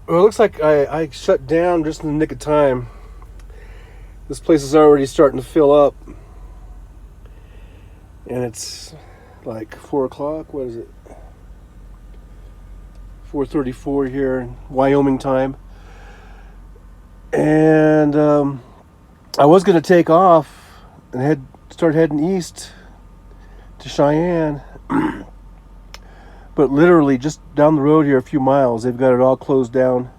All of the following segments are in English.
Well, it looks like I shut down just in the nick of time. This place is already starting to fill up. And it's like 4 o'clock. What is it? 4:34 here in Wyoming time. And I was going to take off and start heading east to Cheyenne. But literally just down the road here a few miles, they've got it all closed down.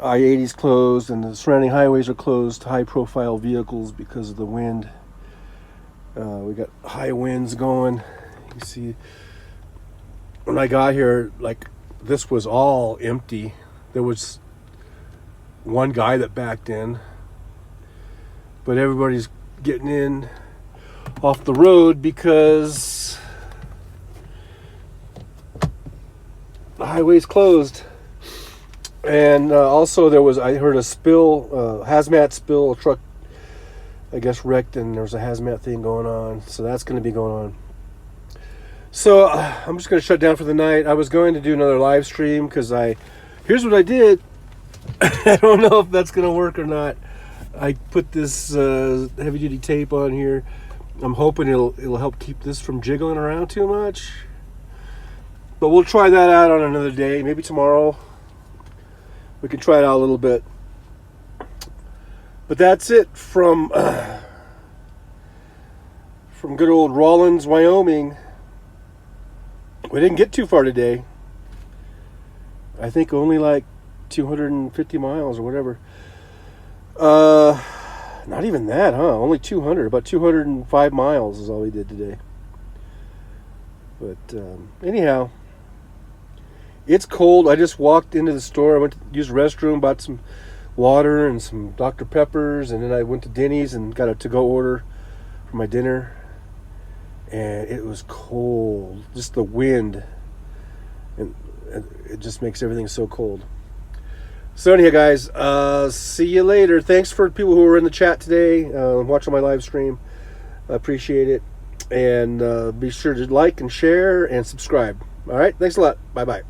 I-80's closed and the surrounding highways are closed to high-profile vehicles because of the wind. We got high winds going. You see, when I got here, like, this was all empty. There was one guy that backed in, but everybody's getting in off the road because the highway's closed. And also I heard a spill, hazmat spill, a truck I guess wrecked, and there was a hazmat thing going on, so that's going to be going on. So I'm just going to shut down for the night. I was going to do another live stream because here's what I did. I don't know if that's going to work or not. I put this heavy duty tape on here. I'm hoping it'll help keep this from jiggling around too much. But we'll try that out on another day. Maybe tomorrow we can try it out a little bit. But that's it from good old Rawlins, Wyoming. We didn't get too far today. I think only like 250 miles or whatever. Not even that, huh? Only 200. About 205 miles is all we did today. But anyhow, it's cold. I just walked into the store. I went to use the restroom, bought some water and some Dr. Peppers, and then I went to Denny's and got a to-go order for my dinner. And it was cold. Just the wind. And it just makes everything so cold. So anyhow, guys, see you later. Thanks for people who were in the chat today, watching my live stream. I appreciate it. And be sure to like and share and subscribe. All right? Thanks a lot. Bye-bye.